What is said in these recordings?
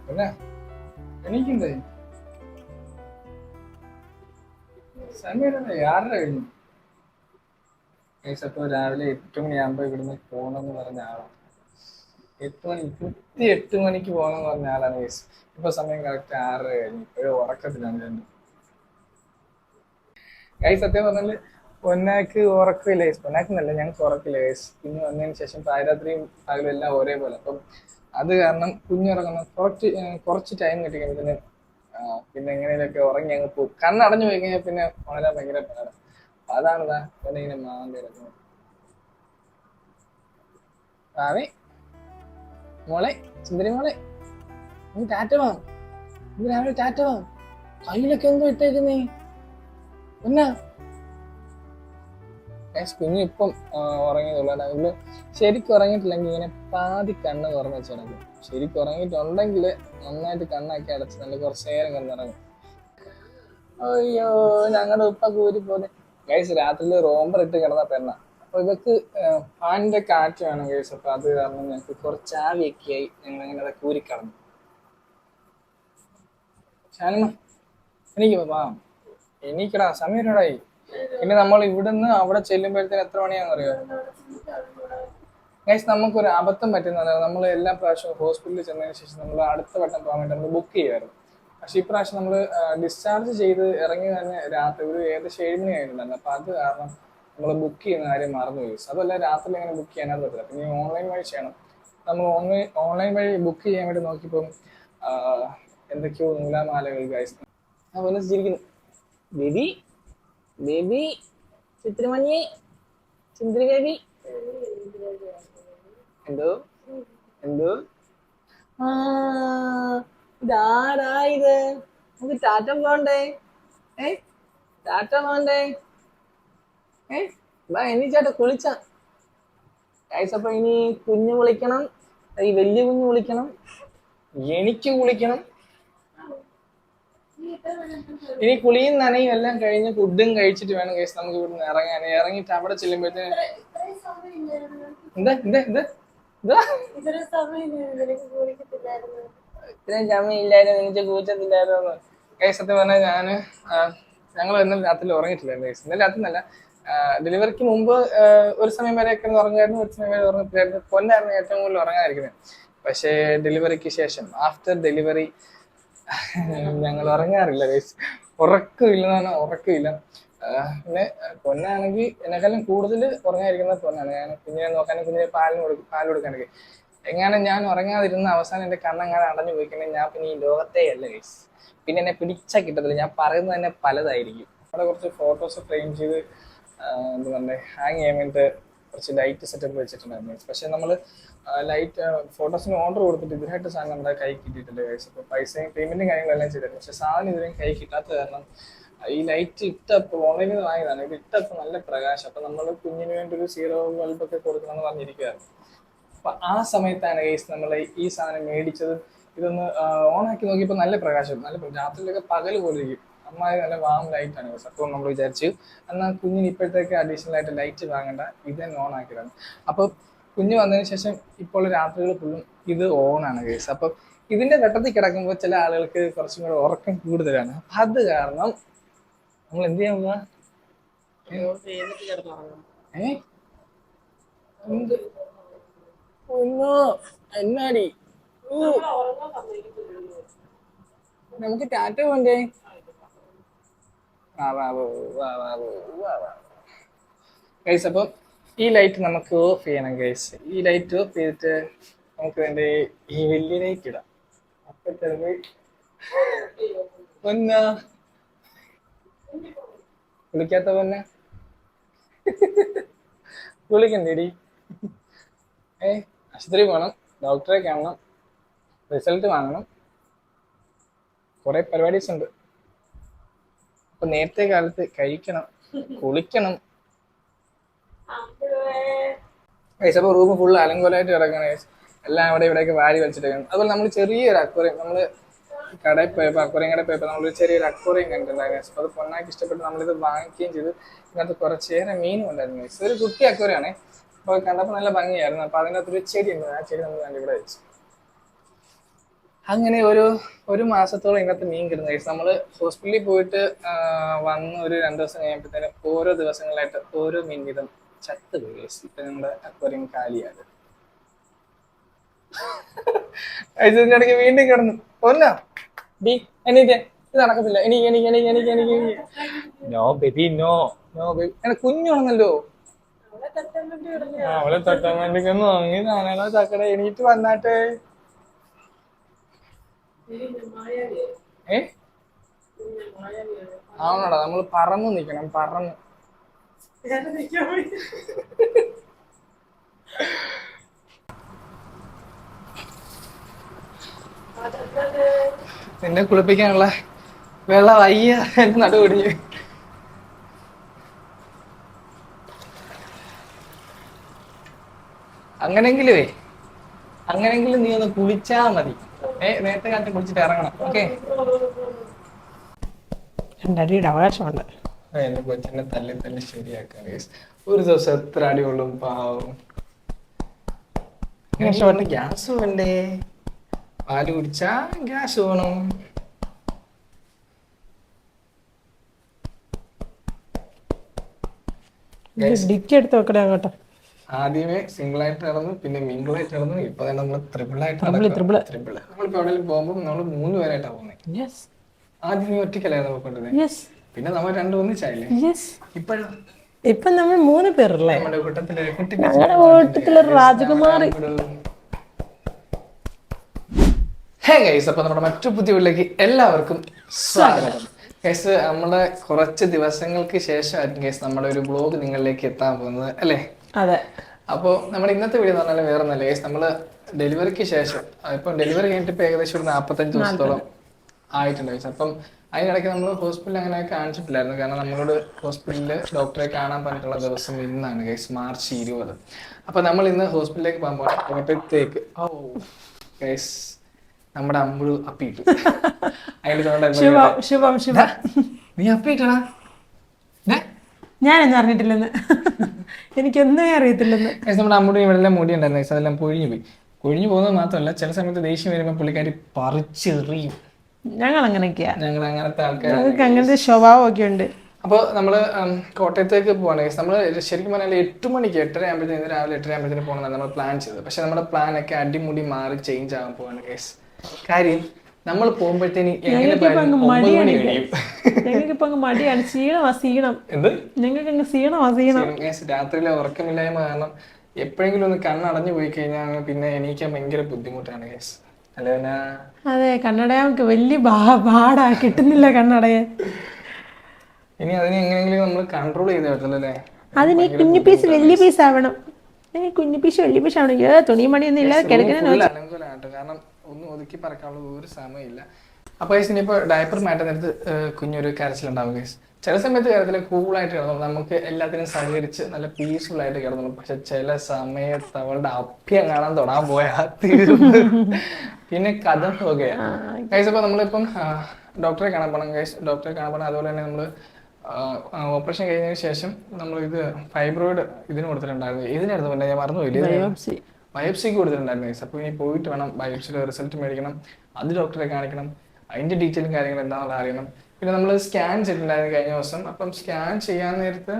പിന്നെ എനിക്കുണ്ട് സമയം 6:30 കഴിഞ്ഞു. അപ്പോൾ രാവിലെ 8 മണിയാകുമ്പോൾ ഇവിടുന്ന് പോകണമെന്ന് പറഞ്ഞ ആളാണ്. 8 മണി, കൃത്യം 8 മണിക്ക് പോകണമെന്ന് പറഞ്ഞ ആളാണ് കേസ്. ഇപ്പൊ സമയം കറക്റ്റ് 6:30 കഴിഞ്ഞു. ഇപ്പോഴും ഉറക്കത്തിലാണ് രണ്ട് ഗൈസ്. സത്യം പറഞ്ഞാല് പൊന്നാക്ക് ഉറക്കമില്ല ഗൈസ്. പൊന്നാക്കുന്നല്ല, ഞങ്ങൾക്ക് ഉറക്കില്ല ഗൈസ്. കുഞ്ഞ് വന്നതിന് ശേഷം പാതിരാത്രിയും പകലും എല്ലാം ഒരേപോലെ. അപ്പം അത് കാരണം കുഞ്ഞുറങ്ങുന്ന കുറച്ച് ടൈം കിട്ടിക്കഴിഞ്ഞാൽ പിന്നെ എങ്ങനെയൊക്കെ ഉറങ്ങി അങ്ങ് പോകും. കണ്ണടഞ്ഞു പോയി കഴിഞ്ഞാൽ പിന്നെ വളരെ ഭയങ്കര പാടാണ്. അതാണിതാ പിന്നെ ഇങ്ങനെ മാന്തി കിടക്കുന്നത്. ആവേ മോളെ, സുന്ദരി മോളെ, നീ ടാറ്റ വാ. നീ രാവിലെ ടാറ്റ വാ. കയ്യിലൊക്കെ എന്തോ ഇട്ടേക്കുന്നേ എന്നാ. കുഞ്ഞു ഇപ്പം ഉറങ്ങിയതുള്ളൂ. ഇവള് ശരിക്കും ഉറങ്ങിയിട്ടില്ലെങ്കിൽ ഇങ്ങനെ പാതി കണ്ണ് തുറന്ന് വെച്ച് കിടക്കും. ശരിക്കും ഉറങ്ങിയിട്ടുണ്ടെങ്കിൽ നന്നായിട്ട് കണ്ണാക്കി അടച്ച് നല്ല കുറച്ച് നേരം കിടന്നിറങ്ങും. അയ്യോ, ഞങ്ങളുടെ ഉപ്പ കൂരി പോലെ ഗൈസ്. രാത്രിയിൽ റോംബർ ഇട്ട് കിടന്ന പെണ്ണ. അപ്പൊ ഇവക്ക് ഫാനിന്റെ കാറ്റ് വേണം ഗൈസ്. അപ്പൊ അത് കാരണം ഞങ്ങൾക്ക് കുറച്ച് ആവിയൊക്കെ ആയി ഞങ്ങൾ അങ്ങനെ അതൊക്കെ കൂരിക്കടന്നു. ഷാനിമ എനിക്ക് വാ, എനിക്കടാ സമയം എന്നോടായി. പിന്നെ നമ്മൾ ഇവിടുന്ന് അവിടെ ചെല്ലുമ്പോഴത്തേന് എത്ര മണിയാണെന്ന് അറിയോ ഗൈസ്? നമുക്കൊരു അബദ്ധം പറ്റുന്നത്, നമ്മൾ എല്ലാ പ്രാവശ്യവും ഹോസ്പിറ്റലിൽ ചെന്നതിന് ശേഷം നമ്മൾ അടുത്ത വട്ടം പോകാൻ വേണ്ടി നമ്മൾ ബുക്ക് ചെയ്യുമായിരുന്നു. പക്ഷെ ഇപ്രാവശ്യം നമ്മൾ ഡിസ്ചാർജ് ചെയ്ത് ഇറങ്ങി തന്നെ രാത്രി ഒരു ഏകദേശം 7 മണി ആയിട്ടുണ്ടായിരുന്നു. അപ്പൊ അത് കാരണം നമ്മൾ ബുക്ക് ചെയ്യുന്ന കാര്യം മറന്നുപോയി. അതല്ല, രാത്രി എങ്ങനെ ബുക്ക് ചെയ്യാനായിട്ട് പറ്റില്ല. പിന്നെ ഓൺലൈൻ വഴി ചെയ്യണം. നമ്മൾ ഓൺലൈൻ വഴി ബുക്ക് ചെയ്യാൻ വേണ്ടി നോക്കിയപ്പം എന്തൊക്കെയോ നൂലാമാലകൾ ഗൈസ്. ആ ചിരിക്കുന്നു. Baby baby Chithramani, Chandri baby. എന്തോ എന്തോ ആ ഇതാരാ ഇത്? നമുക്ക് ടാറ്റ പോണ്ടേ? ടാറ്റ പോണ്ടേ? വാ എണീച്ചാട്ടെ, കുളിച്ച ഗൈസ്. അപ്പൊ ഇനി കുഞ്ഞു കുളിക്കണം, ഈ വലിയ കുഞ്ഞു കുളിക്കണം, എനിക്ക് കുളിക്കണം. ഇനി കുളിയും നനയും എല്ലാം കഴിഞ്ഞ് ഫുഡും കഴിച്ചിട്ട് വേണം ഗൈസ് നമുക്ക് ഇവിടുന്ന് ഇറങ്ങാൻ. ഇറങ്ങിയിട്ട് അവിടെ ചെല്ലുമ്പോഴത്തേന് എന്താ എന്താ എന്താ എന്താ ഇത്രയും സമയമില്ലായിരുന്നു, എനിക്ക് കൂറ്റത്തില്ലായിരുന്നു ഗൈസ്. സത്യം പറഞ്ഞാൽ ഞങ്ങൾ ഇന്നലെ രാത്രി ഉറങ്ങിയിട്ടില്ലായിരുന്നു ഗൈസ്. ഇന്നലെ രാത്രി നല്ല ഡെലിവറിക്ക് മുമ്പ് ഒരു സമയം വരെയൊക്കെ ഉറങ്ങായിരുന്നു, ഒരു സമയം വരെ ഉറങ്ങത്തില്ലായിരുന്നു. പൊന്നായിരുന്നു ഏറ്റവും കൂടുതൽ ഉറങ്ങാതിരിക്കുന്നത്. പക്ഷേ ഡെലിവറിക്ക് ശേഷം ആഫ്റ്റർ ഡെലിവറി ഞങ്ങൾ ഉറങ്ങാറില്ല ഗൈസ്. ഉറക്കമില്ലെന്ന് പറഞ്ഞാൽ ഉറക്കമില്ല. പിന്നെ പൊന്നാണെങ്കിൽ എന്നെക്കാളും കൂടുതൽ ഉറങ്ങാതിരിക്കുന്നത് പൊന്നാണ്. ഞാൻ കുഞ്ഞിനെ നോക്കാനും കുഞ്ഞിനെ പാൽ കൊടുക്കാനൊക്കെ എങ്ങനെ ഞാൻ ഉറങ്ങാതിരുന്ന അവസാനം എൻ്റെ കണ്ണെങ്ങനെ അടഞ്ഞു പോയിക്കണെങ്കിൽ ഞാൻ പിന്നെ ഈ ലോകത്തേ അല്ല ഗൈസ്. പിന്നെ എന്നെ പിടിച്ചാൽ കിട്ടത്തില്ല. ഞാൻ പറയുന്നത് തന്നെ പലതായിരിക്കും. അവിടെ കുറച്ച് ഫോട്ടോസ് ഫ്രെയിം ചെയ്ത് എന്താ പറയുക ഹാങ് ചെയ്യാൻ വേണ്ടിയിട്ട് കുറച്ച് ലൈറ്റ് സെറ്റപ്പ് വെച്ചിട്ടുണ്ടായിരുന്നു. പക്ഷെ നമ്മൾ ലൈറ്റ് ഫോട്ടോസിന് ഓർഡർ കൊടുത്തിട്ട് ഇതിനായിട്ട് സാധനം നമ്മുടെ കൈ കിട്ടിയിട്ടില്ല ഗൈസ്. അപ്പോൾ പൈസയും പേയ്മെന്റും കാര്യങ്ങളെല്ലാം ചെയ്തിട്ടുണ്ട്. പക്ഷെ സാധനം ഇതുവരെയും കൈ കിട്ടാത്ത കാരണം ഈ ലൈറ്റ് ഇട്ടപ്പോൾ ഓൺലൈനിൽ നിന്ന് വാങ്ങിയതാണ്. ഇത് ഇട്ടപ്പോൾ നല്ല പ്രകാശം. അപ്പൊ നമ്മൾ കുഞ്ഞിന് വേണ്ടി ഒരു 0 ബൾബൊക്കെ കൊടുക്കണമെന്ന് പറഞ്ഞിരിക്കുകയായിരുന്നു. അപ്പൊ ആ സമയത്താണ് ഗൈസ് നമ്മൾ ഈ സാധനം മേടിച്ചത്. ഇതൊന്ന് ഓണാക്കി നോക്കിയപ്പോൾ നല്ല പ്രകാശം, നല്ല രാത്രിയിലൊക്കെ പകല് പോലെ ഇരിക്കും. അമ്മായി നല്ല വാം ലൈറ്റാണ് ഗൈസ്. അപ്പോൾ നമ്മൾ വിചാരിച്ചു എന്നാൽ കുഞ്ഞിന് ഇപ്പോഴത്തേക്ക് അഡീഷണൽ ആയിട്ട് ലൈറ്റ് വാങ്ങണ്ട, ഇത് തന്നെ ഓൺ ആക്കിയതാണ്. അപ്പൊ കുഞ്ഞ് വന്നതിന് ശേഷം ഇപ്പോൾ രാത്രികൾ ഫുള്ളും ഇത് ഓണാണ് ഗൈസ്. അപ്പൊ ഇതിന്റെ വെട്ടത്തിൽ കിടക്കുമ്പോൾ ചില ആളുകൾക്ക് കുറച്ചും കൂടെ ഉറക്കം കൂടുതലാണ്. അത് കാരണം നമ്മൾ എന്ത് ചെയ്യാൻ പോവാ? എന്നാടി നമുക്ക് ടാറ്റ പോണ്ടേ? ഗൈസ്, അപ്പൊ ഈ ലൈറ്റ് നമുക്ക് ഓഫ് ചെയ്യണം ഗൈസ്. ഈ ലൈറ്റ് ഓഫ് ചെയ്തിട്ട് നമുക്ക് വേണ്ടി ഈ വലിയ ലൈറ്റ് ഇടാം. അപ്പൊ പൊന്ന കുളിക്കാത്ത പൊന്ന കുളിക്കണ്ടേടി. ആശുപത്രി പോകണം, ഡോക്ടറെ കാണണം, റിസൾട്ട് വാങ്ങണം, കുറെ പരിപാടീസ് ഉണ്ട്. അപ്പൊ നേരത്തെ കാലത്ത് കഴിക്കണം, കുളിക്കണം. അപ്പൊ റൂം ഫുള്ള് അലങ്കോലമായിട്ട് കിടക്കണം. എല്ലാം അവിടെ ഇവിടെയൊക്കെ വാരി വലിച്ചിട്ടേക്കണം. അതുപോലെ നമ്മൾ ചെറിയൊരു അക്വറിയം, നമ്മൾ കടയിൽ പോയപ്പോൾ അക്വറിയം കടയിൽ പോയപ്പോൾ നമ്മളൊരു ചെറിയൊരു അക്വറിയം കണ്ടിട്ടുണ്ടായിരുന്നു. അപ്പൊ അത് പൊന്നാക്കി ഇഷ്ടപ്പെട്ട് നമ്മളിത് വാങ്ങിക്കുകയും ചെയ്ത്. ഇതിനകത്ത് കുറച്ചേറെ മീനും ഉണ്ടായിരുന്നു. ഒരു കുട്ടി അക്വറിയാണേ. അപ്പൊ കണ്ടപ്പോൾ നല്ല ഭംഗിയായിരുന്നു. അപ്പൊ അതിനകത്തൊരു ചെടി ഉണ്ട്. ആ ചെടി നമ്മൾ ഇവിടെ വെച്ചു. അങ്ങനെ ഒരു മാസത്തോളം ഇതിനകത്ത് മീൻ കിട്ടുന്ന കേസ് നമ്മൾ ഹോസ്പിറ്റലിൽ പോയിട്ട് വന്ന് ഒരു 2 ദിവസം കഴിയുമ്പോഴത്തേനും ഓരോ ദിവസങ്ങളായിട്ട് ഓരോ മീൻ വീതം ചത്തുപോയി കേസ്. ഇപ്പൊ ഞങ്ങളുടെ അക്വറിയം കാലിയാണ്. ഇതിന്റെ ഇടയ്ക്ക് വീണ്ടും കിടന്നു ഒന്നാ ബി എനിക്ക് ഇത് നടക്കത്തില്ല. എനിക്ക് എനിക്ക് എനിക്ക് എനിക്ക് എനിക്ക് no baby no no baby. എന്നെ കുഞ്ഞുണന്നല്ലോ. അവളെ തട്ടാൻ വേണ്ടി അങ്ങനെയാണോ ചക്കട എണീറ്റ് വന്നാട്ടെ. ഏ ആവണോടാ നമ്മള് പറന്നു നിക്കണം. പറന്ന് നിന്നെ കുളിപ്പിക്കാനുള്ള വെള്ളം അയ്യ എന്റെ നടുപിടിഞ്ഞ്. അങ്ങനെങ്കിലും നീ ഒന്ന് കുളിച്ചാ മതി. നേരത്തെ കാലത്ത് കുളിച്ചിട്ട് ഇറങ്ങണം. ഓക്കെ രണ്ടടിയുടെ അവകാശമുണ്ട്. എന്റെ കൊച്ചിനെ തല്ലി തല്ലി ശരിയാക്കാൻ ഒരു ദിവസം എത്ര അടി കൊള്ളും പാവം. ഗ്യാസ് വേണ്ടേ? പാല് കുടിച്ചാ ഗ്യാസ് വേണം. ഡിക്കി എടുത്ത് വെക്കടേ അങ്ങോട്ട്. ആദ്യമേ സിംഗിൾ ആയിട്ട് നടന്നു, പിന്നെ മിംഗിൾ ആയിട്ട് നടന്നു, ഇപ്പൊ നമ്മൾ ട്രിപ്പിൾ ആയിട്ട് നമ്മളിപ്പോ എവിടെയെങ്കിലും പോകുമ്പോൾ നമ്മൾ 3 പേരായിട്ടാണ് പോകുന്നത്. ആദ്യം നീ ഒറ്റയ്ക്കല്ലായിരുന്നു പോയിക്കൊണ്ടിരുന്നത്, പിന്നെ നമ്മൾ 2 ഒന്നിച്ചായില്ലേ. ഇപ്പൊ നമ്മൾ 3 പേരല്ലേ നമ്മുടെ കൂട്ടത്തില് രാജകുമാരി. ഹേ ഗൈസ്, അപ്പൊ നമ്മുടെ മറ്റു പുതിയ വീട്ടിലേക്ക് എല്ലാവർക്കും സ്വാഗതം. ഗൈസ്, നമ്മുടെ കുറച്ച് ദിവസങ്ങൾക്ക് ശേഷമായിരിക്കും ഗൈസ് നമ്മുടെ ഒരു വ്ലോഗ് നിങ്ങളിലേക്ക് എത്താൻ പോകുന്നത് അല്ലേ? അതെ. അപ്പോൾ നമ്മുടെ ഇന്നത്തെ വീഡിയോ എന്ന് പറഞ്ഞാൽ വേറെ ഒന്നല്ല ഗൈസ്, നമ്മള് ഡെലിവറിക്ക് ശേഷം ഇപ്പം ഡെലിവറി കഴിഞ്ഞിട്ട് ഇപ്പൊ ഏകദേശം ഒരു 45 ദിവസത്തോളം ആയിട്ടുണ്ട് ഗൈസ്. അപ്പം അതിനിടയ്ക്ക് നമ്മൾ ഹോസ്പിറ്റലിൽ അങ്ങനെ കാണിച്ചിട്ടില്ലായിരുന്നു, കാരണം നമ്മളോട് ഹോസ്പിറ്റലിൽ ഡോക്ടറെ കാണാൻ പറഞ്ഞിട്ടുള്ള ദിവസം ഇന്നാണ് ഗൈസ്, മാർച്ച് 20. അപ്പൊ നമ്മൾ ഇന്ന് ഹോസ്പിറ്റലിലേക്ക് പോകുമ്പോൾ കോട്ടയത്തേക്ക് ഗൈസ് നമ്മുടെ അമ്പു അപ്പിട്ടു. നീ അപ്പിട്ടടാ? ഞാനൊന്നും അറിഞ്ഞിട്ടില്ലെന്ന്, എനിക്കൊന്നും അറിയത്തില്ലെന്ന്. നമ്മുടെ അമ്മൂടെ ഇവിടെ മുടി ഉണ്ടായിരുന്നു, അതെല്ലാം പൊഴിഞ്ഞു പോയി. പൊഴിഞ്ഞു പോകുന്നത് മാത്രമല്ല, ചില സമയത്ത് ദേഷ്യം വരുമ്പോൾ പുള്ളിക്കാരി പറിച്ചെറിയും. ഞങ്ങൾ അങ്ങനെയൊക്കെയാ, ഞങ്ങൾ അങ്ങനത്തെ ആൾക്കാർ, ഞങ്ങൾക്ക് അങ്ങനത്തെ സ്വഭാവമൊക്കെ ഉണ്ട്. അപ്പോൾ നമ്മള് കോട്ടയത്തേക്ക് പോവാണ്. നമ്മൾ ശരിക്കും പറഞ്ഞാൽ 8 മണിക്ക് 8:30 ആകുമ്പോഴത്തേന്, രാവിലെ 8:30 ആകുമ്പോഴത്തേന് പോകണമെന്നാണ് നമ്മൾ പ്ലാൻ ചെയ്തത്. പക്ഷെ നമ്മുടെ പ്ലാനൊക്കെ അടിമുടി മാറി ചേഞ്ച് ആകാൻ പോവാണ് കേസ്. കാര്യം നമ്മൾ പോകുമ്പോഴത്തേന് മടിയാണ്, രാത്രിയിലെ ഉറക്കമില്ലായ്മ കാരണം എപ്പോഴെങ്കിലും ഒന്ന് കണ്ണടഞ്ഞു പോയി കഴിഞ്ഞാൽ പിന്നെ എണീക്കാൻ ഭയങ്കര ബുദ്ധിമുട്ടാണ് കേസ്. അല്ല, അതെ, കണ്ണടയാൾക്ക് വലിയ പാടാ, കിട്ടുന്നില്ല കണ്ണടയെ. ഇനി അതിനെ എങ്ങനെയെങ്കിലും നമ്മൾ കൺട്രോൾ ചെയ്ത് പറ്റില്ലല്ലേ? അതിന് കുഞ്ഞു പീസ് വലിയ പീസ് ആവണം, കുഞ്ഞു പീസ് വലിയ പീസ് ആവണം. തുണി മണിയൊന്നും ഇല്ലാതെ കിടക്കുന്ന, കാരണം ഒന്നും ഒതുക്കി പറക്കാനുള്ള ഒരു സമയമില്ല. അപ്പൊ ഇനിയിപ്പോ ഡയപ്പർ മാറ്റാൻ നേരത്ത് കുഞ്ഞൊരു കരച്ചിലുണ്ടാവും കേസ്. ചില സമയത്ത് കാര്യത്തില് കൂളായിട്ട് കിടന്നു, നമുക്ക് എല്ലാത്തിനും സഹകരിച്ച് നല്ല പീസ്ഫുൾ ആയിട്ട് കിടന്നു. പക്ഷെ ചില സമയത്ത് അവളുടെ അഭ്യം കാണാൻ തൊടാൻ പോയാൽ പിന്നെ കഥ പോകുകയാണ് ഗൈസ്. അപ്പൊ നമ്മളിപ്പം ഡോക്ടറെ കാണാൻ പോകണം ഗൈസ്, ഡോക്ടറെ കാണാൻ പോകണം. അതുപോലെ തന്നെ നമ്മള് ഓപ്പറേഷൻ കഴിഞ്ഞതിന് ശേഷം നമ്മൾ ഇത് ഫൈബ്രോയിഡ് ഇതിന് കൊടുത്തിട്ടുണ്ടായിരുന്നു. ഇതിനടുത്ത് പിന്നെ ഞാൻ മറന്നുപോയില്ലേ, ബയോപ്സിക്ക് കൊടുത്തിട്ടുണ്ടായിരുന്നു ഗൈസ്. അപ്പോൾ ഇനി പോയിട്ട് വേണം ബയോപ്സിയുടെ റിസൾട്ട് മേടിക്കണം, അത് ഡോക്ടറെ കാണിക്കണം, അതിന്റെ ഡീറ്റെയിലും കാര്യങ്ങളും എന്താണെന്ന് അറിയണം. പിന്നെ നമ്മൾ സ്കാൻ ചെയ്തിട്ടുണ്ടായിരുന്നു കഴിഞ്ഞ ദിവസം. അപ്പം സ്കാൻ ചെയ്യാൻ നേരത്ത്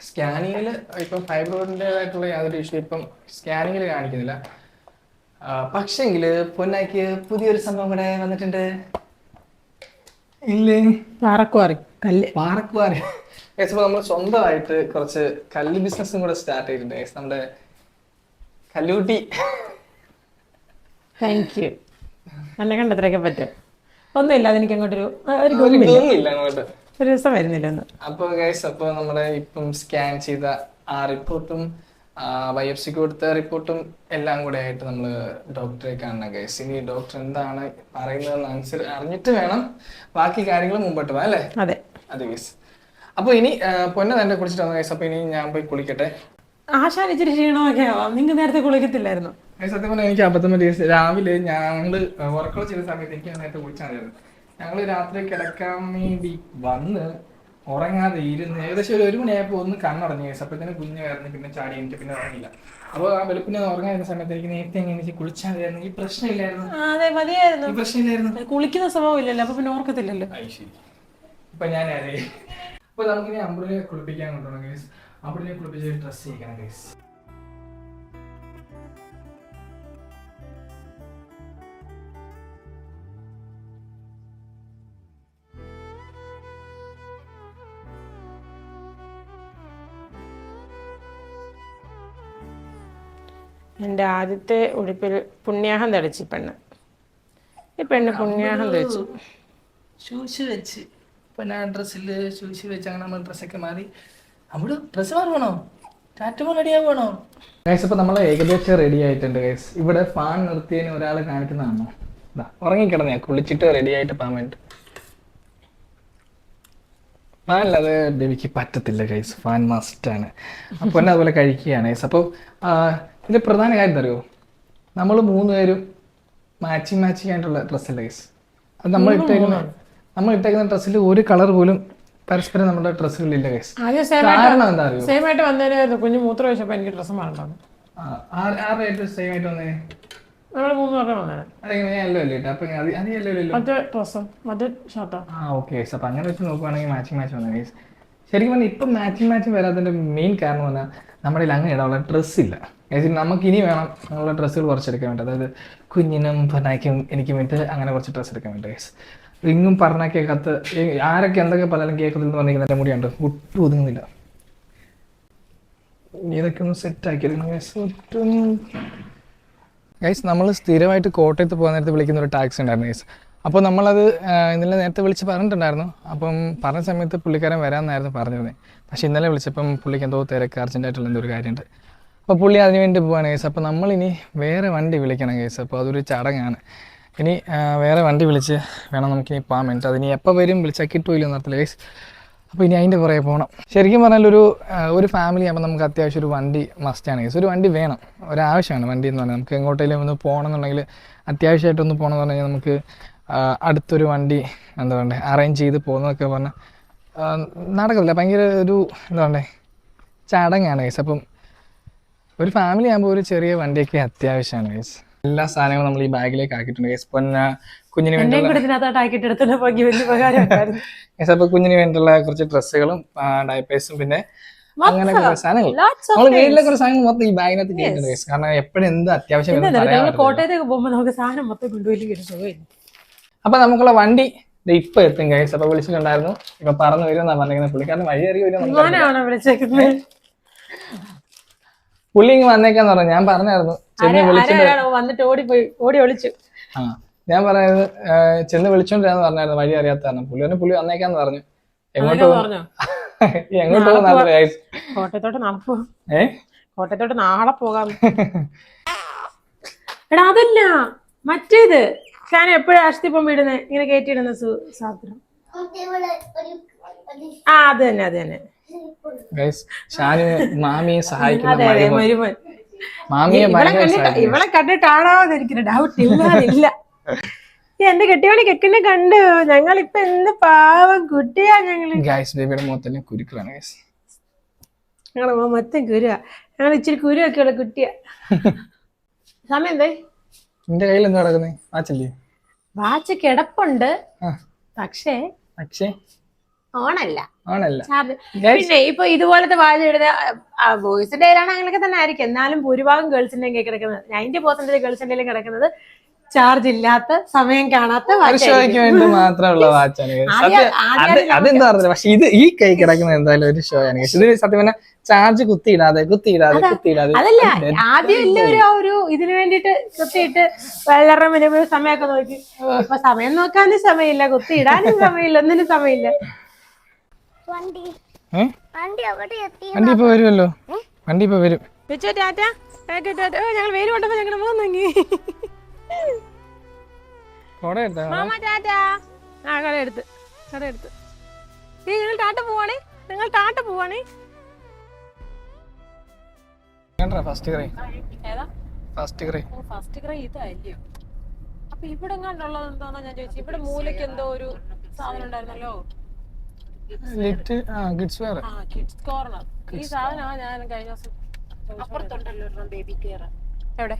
സ്കാനിങ്ങിൽ ഇപ്പം ഫൈബ്രോയിഡിൻ്റെതായിട്ടുള്ള യാതൊരു ഇഷ്യൂ ഇപ്പം സ്കാനിങ്ങിൽ കാണിക്കുന്നില്ല. പക്ഷെങ്കിൽ പൊന്നാക്ക് പുതിയൊരു സംഭവം കൂടെ വന്നിട്ടുണ്ട് ഇല്ലേ? പാറക്കുവാറി. നമ്മൾ സ്വന്തമായിട്ട് കുറച്ച് കല്ല് ബിസിനസ്സും കൂടെ സ്റ്റാർട്ട് ചെയ്തിട്ടുണ്ട് ഗൈസ്. നമ്മുടെ കല്ലൂട്ടി. Thank you. എന്നെ കണ്ടത്രയൊക്കെ പറ്റും. ഒന്നുമില്ല, അതെനിക്ക് അങ്ങോട്ടൊരു ഒരു ദിവസം വരുന്നില്ല. അപ്പൊ ഗൈസ്, അപ്പൊ നമ്മുടെ ഇപ്പം സ്കാൻ ചെയ്ത ആ റിപ്പോർട്ടും ബയോപ്സിക്ക് കൊടുത്ത റിപ്പോർട്ടും എല്ലാം കൂടെ ആയിട്ട് നമ്മള് ഡോക്ടറെ കാണണം ഗൈസ്. ഇനി ഡോക്ടർ എന്താണ് പറയുന്നതെന്ന് അറിഞ്ഞിട്ട് വേണം ബാക്കി കാര്യങ്ങൾ മുമ്പോട്ട് പോകാം അല്ലേ? അതെ ഗൈസ്. അപ്പൊ ഇനി പൊന്നെ തന്നെ കുളിച്ചിട്ട് വന്നു ഗൈസ്. അപ്പൊ ഇനി ഞാൻ പോയി കുളിക്കട്ടെ. ആശാൻ ഇച്ചിരി ക്ഷീണമൊക്കെ ആവാം, നിങ്ങൾ നേരത്തെ കുളിക്കത്തില്ലായിരുന്നു? സത്യം പറഞ്ഞാൽ എനിക്ക് അബദ്ധം പറ്റിയ രാവിലെ ഞങ്ങള് വർക്കൗട്ട് ചെയ്ത സമയത്ത് എനിക്ക് നേരത്തെ കുളിച്ചാൽ മതിയായിരുന്നു. ഞങ്ങള് രാത്രി കിടക്കാൻ വേണ്ടി വന്ന് ഉറങ്ങാതെ ഇരുന്ന് ഏകദേശം ഒരു 1 മണിയായപ്പോൾ ഒന്ന് കണ്ണുറങ്ങി ഗൈസ്. അപ്പോഴത്തേനും കുഞ്ഞ് കയറുന്നു, പിന്നെ ചാടി എനിക്ക് പിന്നെ ഉറങ്ങില്ല. അപ്പോൾ ആ വെളുപ്പിനെ ഉറങ്ങാതിരുന്ന സമയത്ത് എനിക്ക് നേരത്തെ എങ്ങനെ കുളിച്ചാൽ മതിയായിരുന്നു, ഈ പ്രശ്നമില്ലായിരുന്നു. അതെ മതിയായിരുന്നു, ഈ പ്രശ്നമില്ലായിരുന്നു. കുളിക്കുന്ന സ്വഭാവം ഇല്ലല്ലോ, അപ്പൊ പിന്നെ ഓർക്കത്തില്ലല്ലോ. ശരി. ഇപ്പൊ ഞാൻ അപ്പൊ നമുക്കിനി അമ്പുലിനെ കുളിപ്പിക്കാൻ കൊണ്ടുപോകണം ഗൈസ്. അമ്പുലിനെ കുളിപ്പിച്ച് ഡ്രസ് ചെയ്യിക്കണം ഗൈസ്. എൻ്റെ ആദ്യത്തെ ഉടുപ്പിൽ പുണ്യാഹം തെളിച്ച് പെണ്ണ്. ഈ പെണ്ണ് പുണ്യാഹം തെളിച്ചു ഷൂസ് വെച്ച് ഇപ്പൊ ഞാൻ ഡ്രസ്സിൽ ഷൂസ് വെച്ച് അങ്ങനെ നമ്മൾ ഡ്രസ്സൊക്കെ മാറി. അവിടെ ഡ്രസ്സ് മാറുവാണോ? ടാറ്റുമ്പോൾ റെഡി ആവുകയാണോ ഗൈസ്? ഇപ്പൊ നമ്മൾ ഏകദേശം റെഡി ആയിട്ടുണ്ട് ഗൈസ്. ഇവിടെ ഫാൻ നിർത്തിയതിന് ഒരാൾ കാണിക്കുന്നതാണോ? ഉറങ്ങിക്കിടന്നേ കുളിച്ചിട്ട് റെഡി ആയിട്ട് പോകാൻ വേണ്ടി. ഫാനില്ലാതെ ബേബിക്ക് പറ്റത്തില്ല ഗൈസ്, ഫാൻ മസ്റ്റാണ്. അപ്പോൾ തന്നെ അതുപോലെ കഴിക്കുകയാണ് ഗൈസ്. അപ്പോൾ ഇത് പ്രധാന കാര്യം അറിയോ, നമ്മൾ 3 പേരും മാച്ചിങ് ആയിട്ടുള്ള ഡ്രസ്സല്ല ഗൈസ്. അത് നമ്മൾ ഇട്ടേക്കുന്ന ഡ്രസ്സിൽ ഒരു കളർ പോലും പരസ്പരം നമ്മുടെ ഡ്രസ്സുകളില്ല ഗൈസ്. കാരണം എന്താ അറിയോ, സെയിം ആയിട്ട് വന്നേനായിരുന്നു. കുഞ്ഞ് മൂത്രം വെച്ചപ്പോൾ എനിക്ക് ഡ്രസ്സ് മാറണ്ടാവും. ആരുടെ സെയിം ആയിട്ട് വന്നേ? നമ്മൾ 3 പേരുടെ വന്നേ. അതെങ്ങനെ യെല്ലോ അല്ലേ ഇട്ടേ? അപ്പൊ അത് മറ്റേ ഡ്രസ്സോ മറ്റേ ഷർട്ടോ? Okay guys. അപ്പൊ അങ്ങനെ വെച്ച് നോക്കുവാണെങ്കിൽ മാച്ച് വന്നേ ഗൈസ്. ശരിക്കും പറഞ്ഞാൽ ഇപ്പം മാച്ചിങ് വരാത്തതിന്റെ മെയിൻ കാരണം പറഞ്ഞാൽ നമ്മുടെ അങ്ങനെ ഇടാനുള്ള ഡ്രസ്സില്ല. നമുക്ക് ഇനി വേണം നമ്മളുടെ ഡ്രസ്സുകൾ കുറച്ചെടുക്കാൻ വേണ്ടി, അതായത് കുഞ്ഞിനും പറഞ്ഞാക്കും എനിക്കും വേണ്ടി അങ്ങനെ കുറച്ച് ഡ്രസ്സ് എടുക്കാൻ വേണ്ടി ഗൈസ്. റിങ്ങും പറഞ്ഞൊക്കെ കത്ത് ആരൊക്കെ എന്തൊക്കെ പലരും കേൾക്കുന്നില്ലെന്ന് പറഞ്ഞിരിക്കുന്ന എൻ്റെ മുടിയുണ്ട്, ഒട്ടും ഒതുങ്ങുന്നില്ല. ഇതൊക്കെ ഒന്ന് സെറ്റാക്കിയെടുക്കണം ഗൈസ്. ഒട്ടും ഗൈസ് നമ്മൾ സ്ഥിരമായിട്ട് കോട്ടയത്ത് പോകാൻ നേരത്തെ വിളിക്കുന്ന ഒരു ടാക്സി ഉണ്ടായിരുന്നു ഗൈസ്. അപ്പോൾ നമ്മളത് ഇന്നലെ നേരത്തെ വിളിച്ച് പറഞ്ഞിട്ടുണ്ടായിരുന്നു. അപ്പം പറഞ്ഞ സമയത്ത് പുള്ളിക്കാരൻ വരാമെന്നായിരുന്നു പറഞ്ഞിരുന്നത്. പക്ഷേ ഇന്നലെ വിളിച്ചപ്പം പുള്ളിക്ക് എന്തോ തിരക്ക് അർജൻറ്റായിട്ടുള്ള എന്തോ ഒരു കാര്യമുണ്ട്. അപ്പോൾ പുള്ളി അതിന് വേണ്ടി പോകാൻ കേസ്. അപ്പോൾ നമ്മളിനി വേറെ വണ്ടി വിളിക്കണം കേസ്. അപ്പോൾ അതൊരു ചടങ്ങാണ്. ഇനി വേറെ വണ്ടി വിളിച്ച് വേണം നമുക്കിനി പോകാൻ വേണ്ടിയിട്ട്. അതിനി എപ്പോൾ വരും വിളിച്ചാൽ കിട്ടുമില്ല എന്നർത്ഥമില്ല കേസ്. അപ്പോൾ ഇനി അതിൻ്റെ പുറകെ പോകണം. ശരിക്കും പറഞ്ഞാൽ ഒരു ഫാമിലി ആകുമ്പോൾ നമുക്ക് അത്യാവശ്യം ഒരു വണ്ടി മസ്റ്റാണ് കേസ്. ഒരു വണ്ടി വേണം, ഒരാവശ്യമാണ് വണ്ടി എന്ന് പറഞ്ഞാൽ. നമുക്ക് എങ്ങോട്ടെങ്കിലും ഒന്ന് പോകണമെന്നുണ്ടെങ്കിൽ അത്യാവശ്യമായിട്ടൊന്ന് പോകണമെന്ന് പറഞ്ഞു കഴിഞ്ഞാൽ നമുക്ക് അടുത്തൊരു വണ്ടി എന്താ വേണ്ടേ അറേഞ്ച് ചെയ്ത് പോകുന്നതൊക്കെ പറഞ്ഞാൽ നടക്കത്തില്ല. ഭയങ്കര ഒരു എന്താ വേണ്ടേ ചടങ്ങാണ് കേസ്. അപ്പം ഒരു ഫാമിലി ആകുമ്പോൾ ഒരു ചെറിയ വണ്ടിയൊക്കെ അത്യാവശ്യമാണ് ഗൈസ്. എല്ലാ സാധനങ്ങളും നമ്മൾ ഈ ബാഗിലേക്ക് ആക്കിയിട്ടുണ്ട് ഗൈസ്. പിന്നെ കുഞ്ഞിന് വേണ്ടിയുള്ള അപ്പോൾ കുഞ്ഞിന് വേണ്ടിയുള്ള കുറച്ച് ഡ്രസ്സുകളും ഡയപ്പേഴ്സും പിന്നെ അങ്ങനെ കുറേ സാധനങ്ങൾ നമ്മൾ വീട്ടിലെ കുറച്ച് സാധനങ്ങൾ മൊത്തം ഈ ബാഗിനകത്ത് കേട്ടിട്ടുണ്ട് ഗൈസ്. കാരണം എപ്പോഴും എന്ത് അത്യാവശ്യം കോട്ടയത്തേക്ക് പോകുമ്പോൾ നമുക്ക് സാധനം മൊത്തം കൊണ്ടുപോയി. അപ്പൊ നമുക്കുള്ള വണ്ടി ഇപ്പൊ എത്തും ഗൈസ്. അപ്പൊ വിളിച്ചിട്ടുണ്ടായിരുന്നു, ഇപ്പൊ പറഞ്ഞു വരുമെന്നാ പറഞ്ഞിരിക്കുന്നത്. പുള്ളിക്കാരൻ വഴി അറിയ വരും. പുള്ളി ഇങ്ങ് വന്നേക്കാന്ന് പറഞ്ഞു. ഞാൻ പറഞ്ഞായിരുന്നു വന്നിട്ട് ഓടി ഒളിച്ചു. ഞാൻ പറയുന്നത് ചെന്ന് വിളിച്ചോണ്ടിരാന്ന് പറഞ്ഞായിരുന്നു, വഴി അറിയാത്ത കാരണം. പുള്ളി വന്നേക്കാന്ന് പറഞ്ഞു. എങ്ങോട്ട് പോകുന്ന കോട്ടയത്തോട്ട് നാളെ പോകാം. എടാ അതല്ല മറ്റേത് ഞാൻ എപ്പോഴും ആശുപത്രി വീടുന്നേ ഇങ്ങനെ കയറ്റിയിടുന്ന സാധനം. അത് തന്നെ മാമിയെ സഹായിക്കുന്ന ഇവളെ കണ്ടിട്ടാണോ എനിക്കൊരു ഡൗട്ട് ഇല്ല. എന്റെ കെട്ടിയോളി കെക്കിനെ കണ്ടു. ഞങ്ങളിപ്പൊ എന്ത് പാവം കുട്ടിയാ ഞങ്ങള്. ബേബിയുടെ മുഖത്തന്നെ കുരുക്കളാണ് ഞങ്ങളെ മൊത്തം കുരുവാ. ഞങ്ങൾ ഇച്ചിരി കുരുവൊക്കെ ഉള്ള കുട്ടിയാ. സമയം എന്തേ? നിന്റെ കയ്യിൽ എന്താ നടക്കുന്നേ? വാച്ചല്ലേ? വാച്ച് കിടപ്പുണ്ട്, പക്ഷേ ഓണല്ല. പിന്നെ ഇപ്പൊ ഇതുപോലത്തെ വാച്ച് ഇടുന്ന ബോയ്സിന്റെ കയ്യിലാണ് അങ്ങനെയൊക്കെ തന്നെ ആയിരിക്കും. എന്നാലും ഭൂരിഭാഗം ഗേൾസിന്റെ കയ്യിൽ കിടക്കുന്നത് 90% ഗേൾസിന്റെ കയ്യിൽ കിടക്കുന്നത് ചാർജ് ഇല്ലാത്ത സമയം കാണാത്ത വേണ്ടി മാത്രമുള്ള വാച്ചാണ്. അതെന്താ പറഞ്ഞത്? പക്ഷെ ഇത് ഈ കൈ കിടക്കുന്നത് എന്തായാലും ഒരു ഷോ ആണ്. ഇത് സത്യം പറഞ്ഞാൽ ചാർജ് കുത്തിയിടാതെ അതല്ല, ആദ്യം എല്ലാവരും ആ ഒരു ഇതിന് വേണ്ടിട്ട് കുത്തിയിട്ട് വളരെ മിനിമം സമയമൊക്കെ നോക്കി. ഇപ്പൊ സമയം നോക്കാനും സമയമില്ല, കുത്തിയിടാനും സമയമില്ല, ഒന്നിനും സമയമില്ല. വണ്ടി ഇപ്പൊ വരുമല്ലോ. വണ്ടി ഇപ്പൊ വരും. ഞങ്ങൾ വെയിൽ കൊണ്ടപ്പോ ഞങ്ങൾ മൂന്നങ്ങി കടയെടുത്ത് നിങ്ങൾ ടാറ്റ പോവാണേ. ഫസ്റ്റ് ക്രൈ ഇതല്ലയോ? അപ്പൊ ഇവിടെ എങ്ങാണ്ടുള്ളത് എന്താണോ ഞാൻ ചോദിച്ചു. ഇവിടെ മൂലയ്ക്ക് എന്തോ ഒരു സാധനം ഉണ്ടായിരുന്നല്ലോ. Little kids wear. Kids corner. ഈ സാധനമാണ് ഞാൻ കഴിഞ്ഞ ദിവസം അപ്പുറത്തുണ്ടല്ലോ ബേബി കെയർ. എവിടെ?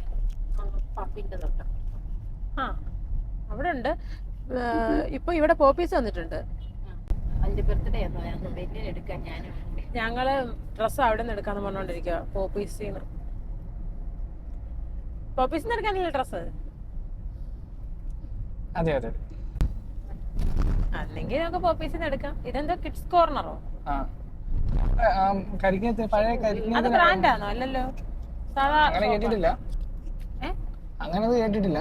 പപ്പിന്റെ തൊട്ട്. ആ അവിടെ ഉണ്ട്. ഇപ്പൊ ഇവിടെ പോപ്പീസ് വന്നിട്ടുണ്ട്. അതിന്റെ ബർത്ത്ഡേ ആണോ? ഞങ്ങൾ വലിയ എടുക്കാൻ ഞാനും ഞങ്ങള് ഡ്രസ്സ് അവിടെ നിന്ന് എടുക്കാന്ന് പറഞ്ഞോണ്ടിരിക്കുക. പോപ്പീസിന്ന് എടുക്കാനല്ലേ ഡ്രസ്സ്? അതെ അതെ. അല്ലെങ്കിൽ നമുക്ക് പോപ്പീസിന്ന് എടുക്കാം. ഇതെന്താ കിഡ്സ് കോർണറോ? പഴയ അത് ബ്രാൻഡാണോ? അല്ലല്ലോ, സാധാ. അങ്ങനെ കേട്ടിട്ടില്ല. അങ്ങനത് കേട്ടിട്ടില്ല.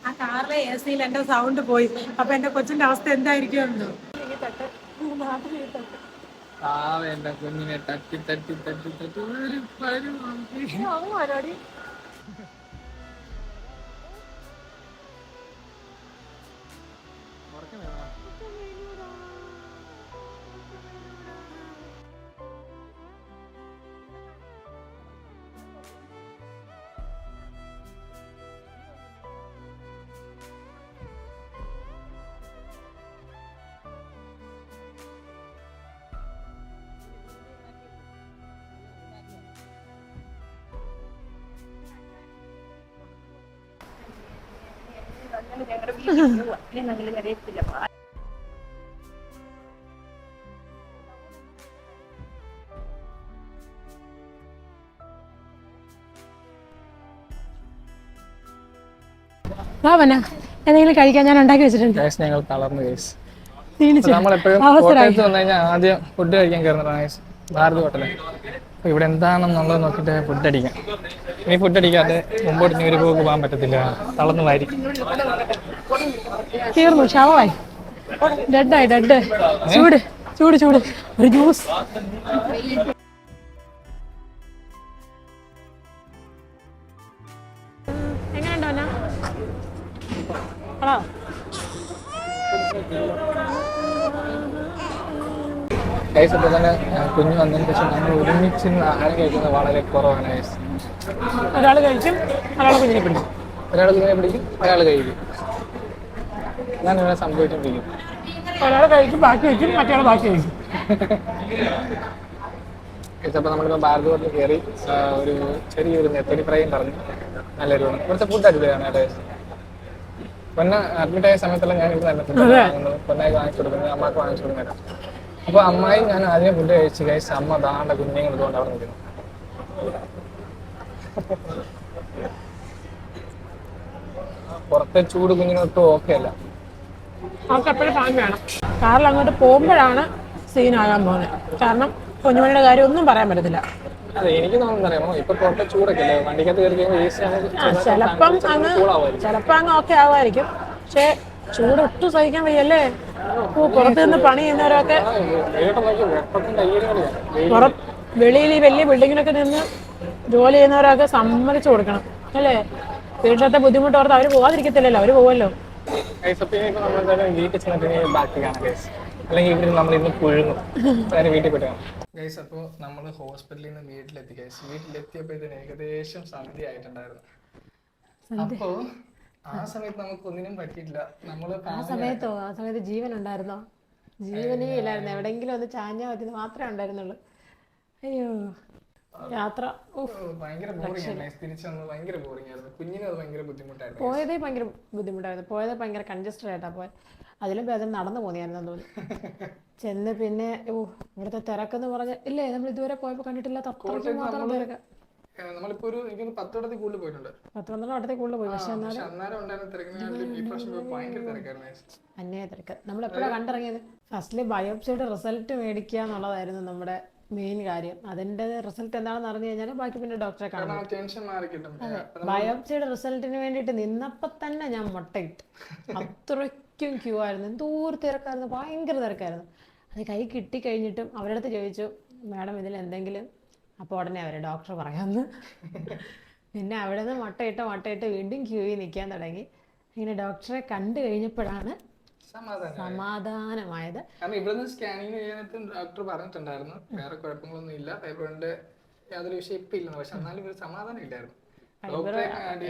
ആ കാറിലെ AC-യിൽ എന്റെ സൗണ്ട് പോയി. അപ്പൊ എന്റെ കൊച്ചിന്റെ അവസ്ഥ എന്തായിരിക്കുമെന്നോ? എന്റെ കുഞ്ഞിനെ തട്ടി തട്ടി തട്ടി തട്ടി ഒരു പരിപാടി. ഞങ്ങളുടെ വീട്ടിൽ പോവാ. ഞങ്ങൾ അറിയത്തില്ല. എന്തെങ്കിലും കഴിക്കാൻ ഞാൻ ഉണ്ടാക്കി വെച്ചിട്ടുണ്ട്. ഞങ്ങൾ തളർന്നു കേസ്. നമ്മളെപ്പോഴും കോട്ടയത്ത് വന്നു കഴിഞ്ഞാൽ ആദ്യം ഫുഡ് കഴിക്കാൻ കയറുന്നതാണ് ഭാരത് ഹോട്ടല്. അപ്പൊ ഇവിടെ എന്താണെന്നുള്ളത് നോക്കിയിട്ട് ഫുഡ് അടിക്കാം. ഇനി ഫുഡ് അടിക്കാതെ മുമ്പോട്ട് ഇനി ഒരു പോക്ക് പോകാൻ പറ്റത്തില്ല. തളർന്നു വാരി തീർന്നു. ശവമായി. ഡെഡായി. ഡെഡ്. ചൂട് ചൂട് ചൂട്. ഒരു ജ്യൂസ്. എങ്ങനെയുണ്ടോ? ഹലോ. കഴിച്ചപ്പോൾ തന്നെ കുഞ്ഞു വന്നതിന് ശേഷം നമ്മൾ ഒരുമിച്ച് ആഹാരം കഴിക്കുന്നത് വളരെ കുറവാണ്. ഒരാൾ കഴിക്കും, ഒരാൾ കുഞ്ഞിനെ പിടിക്കും. ഒരാൾ കുഞ്ഞിനെ പിടിക്കും, ഒരാൾ കഴിക്കും. ഞാൻ ഇവിടെ സംഭവിച്ചുകൊണ്ടിരിക്കും. ഒരാൾ കഴിക്കും, ബാക്കി വയ്ക്കും, മറ്റേ ബാക്കി കഴിക്കും. കഴിച്ചപ്പോൾ നമ്മളിപ്പോൾ ഭാരത് ഹോട്ടലിൽ കയറി ഒരു ചെറിയൊരു നെത്തോലി ഫ്രൈയും പറഞ്ഞു. നല്ലൊരു ഇവിടുത്തെ ഫുഡ് അടിപൊളിയാണ്. അതെ, പൊന്ന അഡ്മിറ്റ് ആയ സമയത്തെല്ലാം ഞാൻ ഇവിടെ നല്ല ഫുഡ് വാങ്ങുന്നു. പൊന്നായി വാങ്ങിച്ചു കൊടുക്കുന്നത്, അമ്മക്ക് വാങ്ങിച്ചു കൊടുക്കുന്നത്. അപ്പൊ അമ്മായി ഞാൻ ആദ്യം ഫുഡ് കഴിച്ചു ഗൈസ്. അമ്മ ദാണ്ട കുഞ്ഞുങ്ങൾ ഇതുകൊണ്ട് അവിടെ നിൽക്കുന്നു. പുറത്തെ ചൂട് കുഞ്ഞുങ്ങൾക്ക് ഓക്കെ അല്ല. അവർക്ക് എപ്പോഴും ഫാൻ വേണം. കാറിൽ അങ്ങോട്ട് പോകുമ്പോഴാണ് സീനാകാൻ പോകുന്നത്. കാരണം കുഞ്ഞുമണിയുടെ കാര്യം ഒന്നും പറയാൻ പറ്റത്തില്ല. അതെ, എനിക്ക് തോന്നുന്നറിയാമോ, ഇപ്പൊ പുറത്തെ ചൂടൊക്കെ അല്ലേ, വണ്ടിക്കകത്ത് കയറി കഴിയുമ്പോൾ ചിലപ്പോ അങ്ങ് ഓക്കെ ആവുമായിരിക്കും. പക്ഷെ ചൂട് ഒട്ടും സഹിക്കാൻ വയ്യല്ലേ. പുറത്ത് നിന്ന് പണി ചെയ്യുന്നവരൊക്കെ വെളിയിൽ ഈ വലിയ ബിൽഡിങ്ങിലൊക്കെ നിന്ന് ജോലി ചെയ്യുന്നവരൊക്കെ സമ്മതിച്ചു കൊടുക്കണം അല്ലേ. വീട്ടിലത്തെ ബുദ്ധിമുട്ട് ഓർത്ത് അവര് പോവാതിരിക്കത്തില്ലല്ലോ, അവര് പോവല്ലോ. വീട്ടിൽ ചെന്നിട്ട് ബാക്കി കാണാം ഗൈസ്, അല്ലെങ്കിൽ ഇവിടെ നമ്മൾ ഇന്ന് പുഴുങ്ങും. വേറെ വീട്ടിൽ പോയിട്ട് കാണാം ഗൈസ്. അപ്പോൾ നമ്മൾ ഹോസ്പിറ്റലിൽ നിന്ന് വീട്ടിലെത്തി ഗൈസ്. വീട്ടിലെത്തിയപ്പോൾ ഇതിന് ഏകദേശം സന്ധ്യ ആയിട്ടുണ്ടായിരുന്നു. അപ്പോ ആ സമയത്ത് നമുക്ക് ഒന്നിനും പറ്റിയിട്ടില്ല. നമ്മള് ആ സമയത്ത് ജീവൻ ഉണ്ടായിരുന്നോ? ജീവനേ ഇല്ലായിരുന്നു. എവിടെയെങ്കിലും ഒന്ന് ചാഞ്ഞാൽ മതി മാത്രമേ ഉണ്ടായിരുന്നുള്ളൂ. അയ്യോ, യാത്ര ഭയങ്കര ബോറിംഗ് ആയിരുന്നു. തിരിച്ചു വന്നത് ഭയങ്കര ബോറിംഗ് ആയിരുന്നു. കുഞ്ഞിന് അത് ഭയങ്കര ബുദ്ധിമുട്ടായിരുന്നു. പോയതേ ഭയങ്കര ബുദ്ധിമുട്ടായിരുന്നു. പോയത് ഭയങ്കര കൺജസ്റ്റഡ് ആയിട്ടാ പോയത്. അതിലും ഭേദം നടന്നു പോന്നിയായിരുന്നു തോന്നി. ചെന്ന് പിന്നെ ഇവിടുത്തെ തിരക്കെന്ന് പറഞ്ഞ ഇല്ലേ, നമ്മൾ ഇതുവരെ പോയപ്പോ കണ്ടിട്ടില്ല. തിരക്ക് നമ്മളിപ്പോ ഒരു 10 കൂടുതൽ പോയിട്ടുണ്ട്. 10-12 കൂടുതൽ പോയി. പക്ഷെ അന്യായ തിരക്ക്. നമ്മൾ എപ്പോഴാണ് കണ്ടിറങ്ങിയത്? ഫസ്റ്റില് ബയോപ്സിയുടെ റിസൾട്ട് മേടിക്കുക എന്നുള്ളതായിരുന്നു നമ്മുടെ മെയിൻ കാര്യം. അതിന്റെ റിസൾട്ട് എന്താണെന്ന് അറിഞ്ഞു കഴിഞ്ഞാൽ ബാക്കി പിന്നെ ഡോക്ടറെ കാണാം. ബയോപ്സിയുടെ റിസൾട്ടിന് വേണ്ടിയിട്ട് നിന്നപ്പോ തന്നെ ഞാൻ മുട്ടയിട്ട്. അത്രയ്ക്കും ക്യൂ ആയിരുന്നു. എന്തോരം തിരക്കായിരുന്നു, ഭയങ്കര തിരക്കായിരുന്നു. അത് കൈ കിട്ടി കഴിഞ്ഞിട്ടും അവരുടെ അടുത്ത് ചോദിച്ചു, മാഡം ഇതിൽ എന്തെങ്കിലും? അപ്പോൾ ഉടനെ അവരെ ഡോക്ടർ പറയാമെന്ന്. പിന്നെ അവിടെ നിന്ന് മുട്ടയിട്ട് വീണ്ടും ക്യൂയിൽ നിൽക്കാൻ തുടങ്ങി. ഇങ്ങനെ ഡോക്ടറെ കണ്ടു കഴിഞ്ഞപ്പോഴാണ് സമാധാനമായത്. കാരണം ഇവിടുന്ന് സ്കാനിങ് ചെയ്യാനായിട്ട് ഡോക്ടർ പറഞ്ഞിട്ടുണ്ടായിരുന്നു വേറെ കുഴപ്പങ്ങളൊന്നും ഇല്ല, ഫൈബ്രോയിഡിന്റെ യാതൊരു വിഷയം ഇപ്പൊ ഇല്ലെന്ന്. പക്ഷെ എന്നാലും ഒരു സമാധാനം ഇല്ലായിരുന്നു.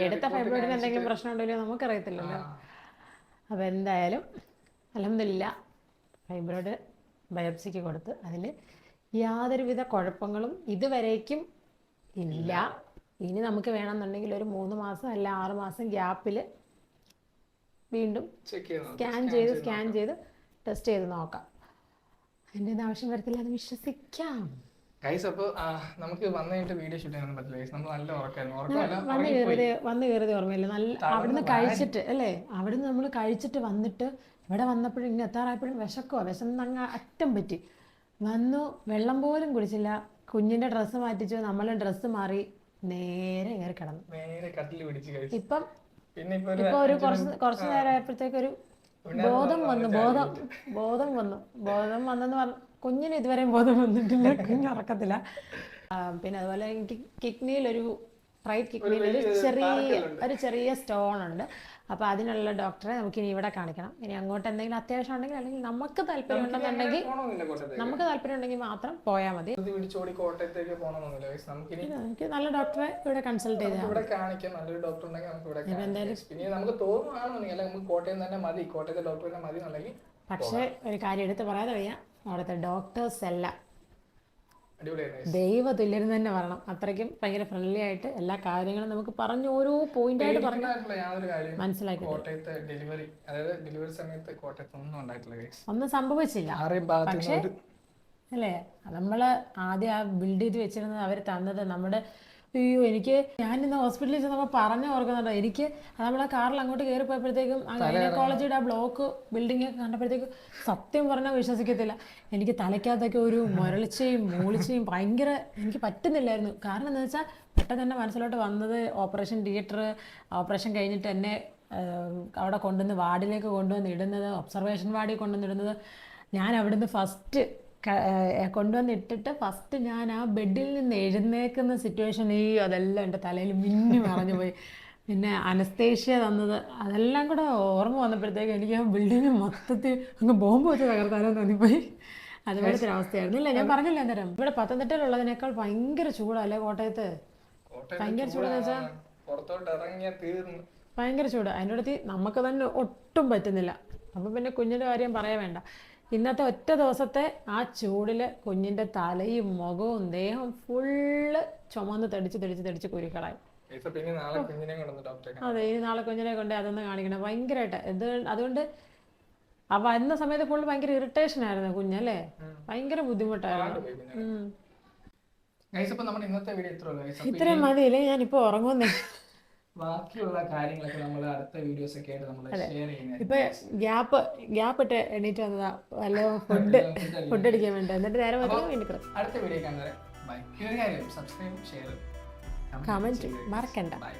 എടുത്ത ഫൈബ്രോയിഡിന് എന്തെങ്കിലും പ്രശ്നം ഉണ്ടല്ലോ നമുക്കറിയത്തില്ലല്ലോ. അപ്പൊ എന്തായാലും അൽഹംദുലില്ലാ ഫൈബ്രോയിഡ് ബയോപ്സിക്ക് കൊടുത്ത് അതിൽ യാതൊരുവിധ കുഴപ്പങ്ങളും ഇതുവരേക്കും ഇല്ല. ഇനി നമുക്ക് വേണമെന്നുണ്ടെങ്കിൽ ഒരു 3 മാസം അല്ല 6 മാസം ഗ്യാപ്പിൽ വീണ്ടും സ്കാൻ ചെയ്ത് ടെസ്റ്റ് ചെയ്ത് നോക്കാം. അതിൻ്റെ ഒന്നും ആവശ്യം വരത്തില്ല, അത് വിശ്വസിക്കാം. അപ്പൊ നമുക്ക് വന്നിട്ട് വീഡിയോ ഷൂട്ട് ചെയ്യാൻ പറ്റില്ല. നമ്മൾ നല്ല വന്ന് കയറിയത് ഓർമ്മയില്ല. നല്ല അവിടുന്ന് കഴിച്ചിട്ട് അല്ലേ, അവിടുന്ന് നമ്മൾ കഴിച്ചിട്ട് വന്നിട്ട് ഇവിടെ വന്നപ്പോഴും ഇങ്ങനെ എത്താറായപ്പോഴും വിശന്നങ്ങ് അറ്റം പറ്റി വന്നു. വെള്ളം പോലും കുടിച്ചില്ല. കുഞ്ഞിന്റെ ഡ്രസ്സ് മാറ്റിച്ചു, നമ്മളെ ഡ്രസ്സ് മാറി നേരെ കയറി കിടന്നു. ഇപ്പം ഒരു കുറച്ച് നേരം ആയപ്പോഴത്തേക്ക് ഒരു ബോധം വന്നെന്ന് പറഞ്ഞു. കുഞ്ഞിന് ഇതുവരെയും ബോധം വന്നിട്ടില്ല, കുഞ്ഞുറക്കത്തില്ല. പിന്നെ അതുപോലെ എനിക്ക് കിഡ്നിയിൽ റൈറ്റ് കിഡ്നിയിൽ ഒരു ചെറിയ സ്റ്റോൺ ഉണ്ട്. അപ്പോൾ അതിനുള്ള ഡോക്ടറെ നമുക്കിനി ഇവിടെ കാണിക്കണം. ഇനി അങ്ങോട്ട് എന്തെങ്കിലും അത്യാവശ്യം ഉണ്ടെങ്കിൽ, അല്ലെങ്കിൽ നമുക്ക് താല്പര്യം ഉണ്ടെങ്കിൽ മാത്രം പോയാൽ മതി. നമുക്ക് നല്ല ഡോക്ടറെ ഇവിടെ കൺസൾട്ട് ചെയ്താൽ പക്ഷെ ഒരു കാര്യം എടുത്ത് പറയാതെ വയ്യ, അവിടുത്തെ ഡോക്ടേഴ്സ് എല്ലാം ദൈവതുല്യരും തന്നെ പറയണം. അത്രയ്ക്കും ഭയങ്കര ഫ്രണ്ട്ലി ആയിട്ട് എല്ലാ കാര്യങ്ങളും നമുക്ക് പറഞ്ഞു ഓരോ പോയിന്റ് ആയിട്ട് പറഞ്ഞു മനസ്സിലാക്കി. ഒന്നും സംഭവിച്ചില്ല. പക്ഷെ അല്ലേ, നമ്മള് ആദ്യം ആ ബിൽഡ് ചെയ്ത് വെച്ചിരുന്നത് അവർ തന്നത് നമ്മുടെ ഞാനിന്ന് ഹോസ്പിറ്റലിൽ ചെന്നപ്പോൾ പറഞ്ഞു ഓർക്കുന്നുണ്ടോ, എനിക്ക് നമ്മളെ കാറിൽ അങ്ങോട്ട് കയറി പോയപ്പോഴത്തേക്കും ഗൈനക്കോളജിയുടെ ആ ബ്ലോക്ക് ബിൽഡിംഗ് ഒക്കെ കണ്ടപ്പോഴത്തേക്കും സത്യം പറഞ്ഞാൽ വിശ്വസിക്കത്തില്ല. എനിക്ക് തലയ്ക്കകത്തൊക്കെ ഒരു മുരളിച്ചയും മൂളിച്ചയും ഭയങ്കര എനിക്ക് പറ്റുന്നില്ലായിരുന്നു. കാരണം എന്താ വെച്ചാൽ പെട്ടെന്ന് തന്നെ മനസ്സിലോട്ട് വന്നത് ഓപ്പറേഷൻ കഴിഞ്ഞിട്ട് എന്നെ അവിടെ കൊണ്ടുവന്ന് വാർഡിലേക്ക് കൊണ്ടുവന്ന് ഇടുന്നത്, ഒബ്സർവേഷൻ വാർഡിൽ കൊണ്ടുവന്ന് ഇടുന്നത്. ഞാൻ അവിടുന്ന് കൊണ്ടുവന്നിട്ടിട്ട് ഫസ്റ്റ് ഞാൻ ആ ബെഡിൽ നിന്ന് എഴുന്നേക്കുന്ന സിറ്റുവേഷൻ അതെല്ലാം എൻ്റെ തലയിൽ മിന്നി മറഞ്ഞു പോയി. പിന്നെ അനസ്തേഷ്യ തന്നത് അതെല്ലാം കൂടെ ഓർമ്മ വന്നപ്പോഴത്തേക്ക് എനിക്ക് ആ ബിൽഡിങ് മൊത്തത്തിൽ അങ്ങ് ബോംബ് വെച്ച് തകർത്താലും തോന്നിപ്പോയി. അതുപോലത്തെ ഒരു അവസ്ഥയായിരുന്നു. ഇല്ല, ഞാൻ പറഞ്ഞില്ല അന്നേരം ഇവിടെ പത്തനംതിട്ടയിലുള്ളതിനേക്കാൾ ഭയങ്കര ചൂടല്ലേ കോട്ടയത്ത്. ഭയങ്കര ചൂടെന്ന് വെച്ചാൽ ഭയങ്കര ചൂട്. അതിൻ്റെ അടുത്ത് നമുക്ക് തന്നെ ഒട്ടും പറ്റുന്നില്ല. അപ്പം പിന്നെ കുഞ്ഞിൻ്റെ കാര്യം പറയാൻ വേണ്ട. ഇന്നത്തെ ഒറ്റ ദിവസത്തെ ആ ചൂടിൽ കുഞ്ഞിൻ്റെ തലയും മുഖവും ദേഹം ഫുള്ള് ചുമന്ന് തെടിച്ച് കുരുക്കളായി. അതെ, ഇനി നാളെ കുഞ്ഞിനെ കൊണ്ട് അതൊന്ന് കാണിക്കണം ഭയങ്കരമായിട്ട്. അതുകൊണ്ട് ആ വരുന്ന സമയത്ത് ഫുള്ള് ഭയങ്കര ഇറിറ്റേഷൻ ആയിരുന്നു കുഞ്ഞല്ലേ, ഭയങ്കര ബുദ്ധിമുട്ടായിരുന്നു. ഗൈസ്, അപ്പോൾ നമ്മുടെ ഇന്നത്തെ വീഡിയോ ഇത്രയും മതിയില്ലേ, ഞാനിപ്പോ ഉറങ്ങുന്നേ. ബാക്കിയുള്ള കാര്യങ്ങളൊക്കെ നമ്മൾ അടുത്ത വീഡിയോസ് ഒക്കെ ആയിട്ട് നമ്മൾ ഷെയർ ചെയ്യുന്നത്. ഇപ്പൊ ഗ്യാപ്പ് ഇട്ട് എണീറ്റ് വന്നതാ, വല്ല ഫുഡ് അടിക്കാൻ വേണ്ടി. എന്നിട്ട് നേരെ വേണ്ടി അടുത്ത വീഡിയോ കാണുന്നത് ബൈ. സബ്സ്ക്രൈബ്, ഷെയർ, കമന്റ് മറക്കണ്ട. ബൈ.